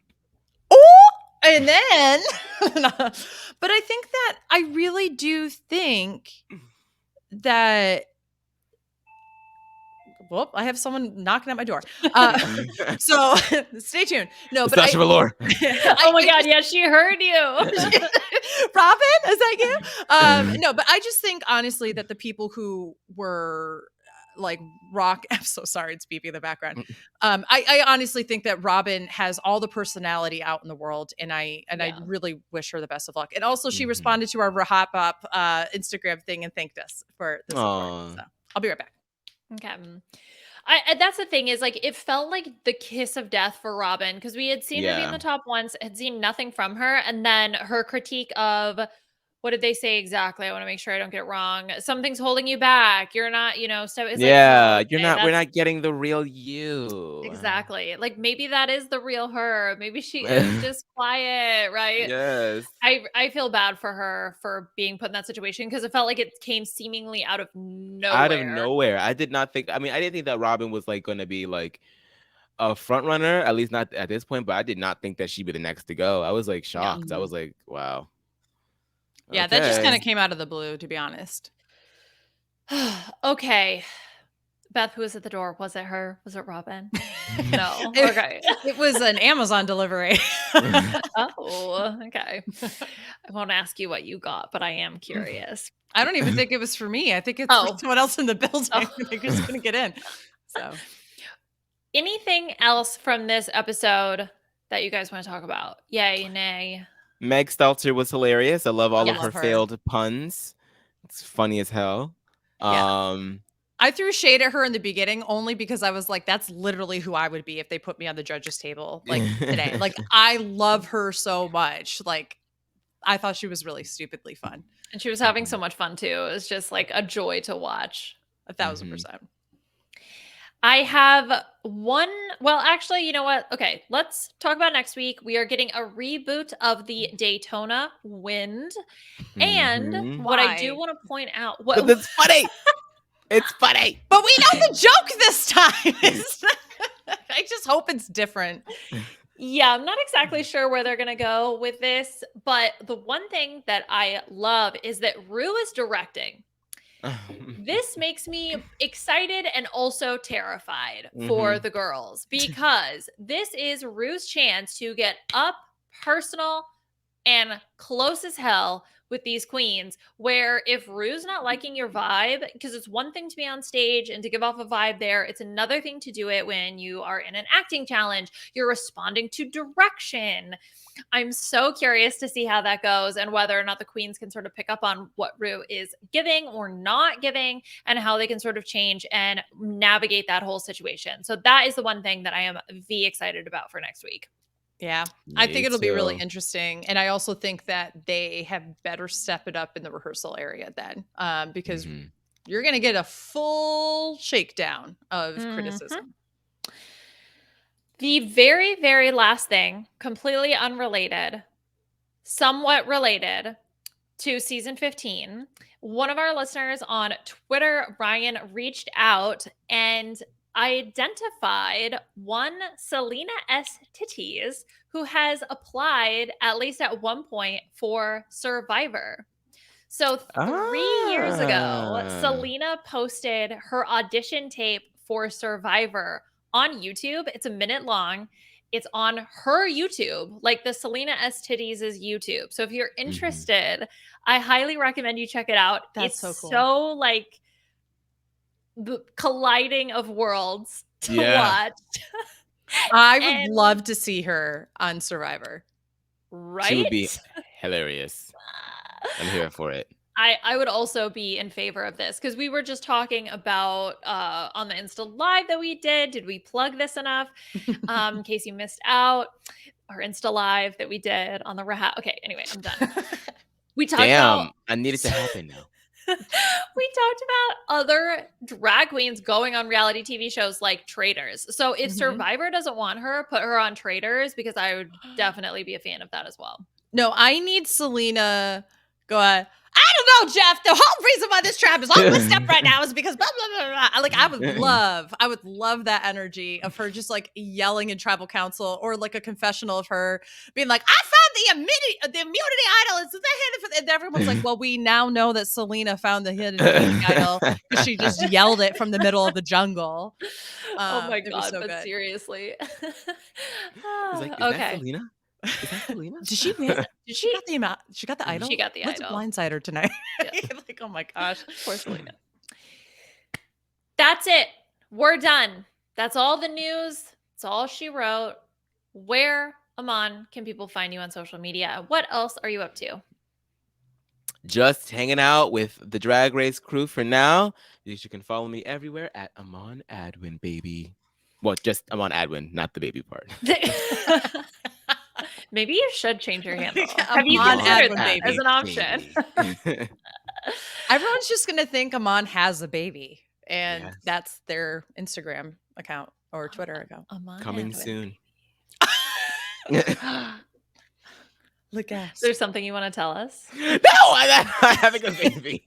Oh, and then, but I think that I really do think that, whoop, I have someone knocking at my door. So stay tuned. No, but Sasha Velour. Oh my God. Yes, she heard you. Robin, is that you? No, but I just think honestly that the people who were like rock, I'm so sorry, it's beeping in the background. I honestly think that Robin has all the personality out in the world, and I really wish her the best of luck. And also, she responded to our RHAPup Instagram thing and thanked us for the support. So I'll be right back. Okay. That's the thing is like it felt like the kiss of death for Robin because we had seen her be in the top once, had seen nothing from her, and then her critique of what did they say exactly? I want to make sure I don't get it wrong. Something's holding you back. You're not, you're not. We're not getting the real you. Exactly. Like maybe that is the real her. Maybe she is just quiet, right? Yes. I feel bad for her for being put in that situation because it felt like it came seemingly out of nowhere. I did not think. I mean, I didn't think that Robin was like going to be like a front runner, at least not at this point. But I did not think that she'd be the next to go. I was like shocked. I was like, wow. Yeah, that just kind of came out of the blue, to be honest. Okay. Beth, who was at the door? Was it her? Was it Robin? No. Okay. It was an Amazon delivery. Oh, okay. I won't ask you what you got, but I am curious. I don't even think it was for me. I think it's for someone else in the building. They're just going to get in. So. Anything else from this episode that you guys want to talk about? Yay, nay. Meg Stelter was hilarious. I love all of Yes. her Love her. failed puns. It's funny as hell. Yeah. I threw shade at her in the beginning only because I was like, that's literally who I would be if they put me on the judges table like today. Like, I love her so much. Like, I thought she was really stupidly fun. And she was having so much fun too. It was just like a joy to watch. 1,000%. I have one. Well, actually, you know what? Okay, let's talk about next week. We are getting a reboot of the Daytona Wind. And what I do want to point out. But it's funny. It's funny. But we know the joke this time. I just hope it's different. Yeah, I'm not exactly sure where they're going to go with this. But the one thing that I love is that Rue is directing. This makes me excited and also terrified for the girls, because this is Rue's chance to get up personal and close as hell with these queens, where if Rue's not liking your vibe, because it's one thing to be on stage and to give off a vibe there, it's another thing to do it when you are in an acting challenge. You're responding to direction. I'm so curious to see how that goes and whether or not the queens can sort of pick up on what Rue is giving or not giving, and how they can sort of change and navigate that whole situation. So that is the one thing that I am excited about for next week. Yeah, I think it'll be really interesting. And I also think that they have better step it up in the rehearsal area then, because you're going to get a full shakedown of criticism. The very, very last thing, completely unrelated, somewhat related to season 15. One of our listeners on Twitter, Ryan, reached out and identified one Selena S. Titties who has applied at least at one point for Survivor. So 3 years ago, Selena posted her audition tape for Survivor on YouTube. It's a minute long. It's on her YouTube, like the Selena S. Titties' YouTube. So if you're interested, I highly recommend you check it out. That's so cool. So like the colliding of worlds to watch. I would love to see her on Survivor. Right? She would be hilarious. I'm here for it. I would also be in favor of this, because we were just talking about on the Insta Live that we did. Did we plug this enough? In case you missed out, our Insta Live that we did on the RHAP. Okay, anyway, I'm done. We talked about. I need it to happen now. We talked about other drag queens going on reality TV shows like Traitors. So if Survivor doesn't want her, put her on Traitors, because I would definitely be a fan of that as well. No, I need Selena go on. I don't know, Jeff. The whole reason why this trap is on this step right now is because blah, blah, blah, blah. Like, I would love that energy of her just like yelling in tribal council, or like a confessional of her being like, I found the immunity idol. It's the hidden, and everyone's like, well, we now know that Selena found the hidden immunity idol because she just yelled it from the middle of the jungle. Oh my God, so but good. Seriously. Like, is that Selena? Is that Selena? Did she win? Did she got the amount? She got the idol. She got the Let's idol. blindside her tonight. Yeah. Like, oh my gosh, poor Selena. That's it. We're done. That's all the news. That's all she wrote. Where, Aman, can people find you on social media? What else are you up to? Just hanging out with the Drag Race crew for now. You can follow me everywhere at Aman Adwin, baby. Well, just Aman Adwin, not the baby part. Maybe you should change your handle. Have you considered that as an option? Everyone's just going to think Aman has a baby, and that's their Instagram account or Twitter account. Aman Coming soon. Look at. There's something you want to tell us? No, I'm having a baby.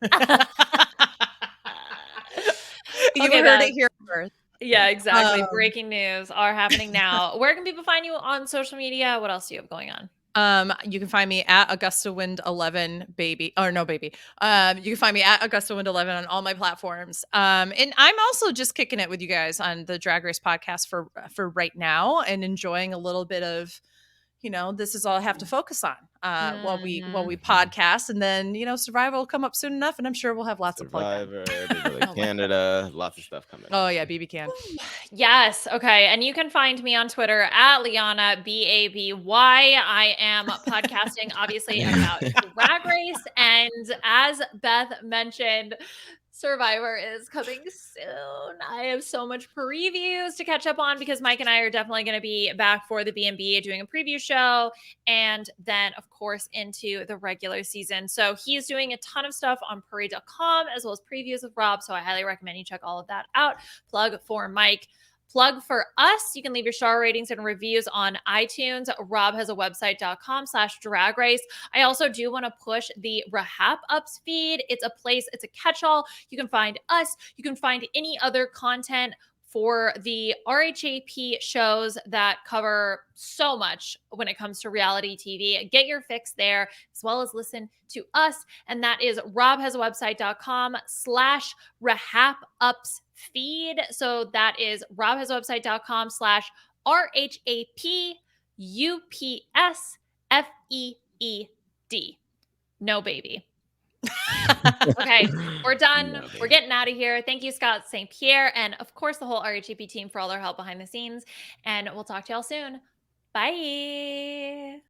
You heard it here first. Yeah, exactly. Breaking news are happening now. Where can people find you on social media? What else do you have going on? You can find me at AugustaWind11 baby. Or no, baby. You can find me at AugustaWind11 on all my platforms. And I'm also just kicking it with you guys on the Drag Race podcast for right now, and enjoying a little bit of this is all I have to focus on while we Mhm. podcast, and then Survivor will come up soon enough, and I'm sure we'll have lots of plug then. Survivor, Big Brother Canada, lots of stuff coming. Oh yeah, BB can. Yes. Okay. And you can find me on Twitter at Liana Baby. I am podcasting obviously about Drag Race. And as Beth mentioned, Survivor is coming soon. I have so much previews to catch up on because Mike and I are definitely going to be back for the B&B doing a preview show and then of course into the regular season. So he's doing a ton of stuff on parade.com as well as previews of Rob. So I highly recommend you check all of that out. Plug for Mike. Plug for us. You can leave your star ratings and reviews on iTunes. Rob has a website.com/drag race. I also do want to push the RHAPups feed. It's a place, it's a catch-all. You can find us. You can find any other content for the RHAP shows that cover so much when it comes to reality TV. Get your fix there as well as listen to us. And that is robhasawebsite.com/RHAPups feed. So that is robhasawebsite.com/RHAPUPSFEED. No baby. Okay, we're done. No, We're getting out of here. Thank you, Scott St. Pierre, and of course, the whole RHAP team for all their help behind the scenes. And we'll talk to y'all soon. Bye.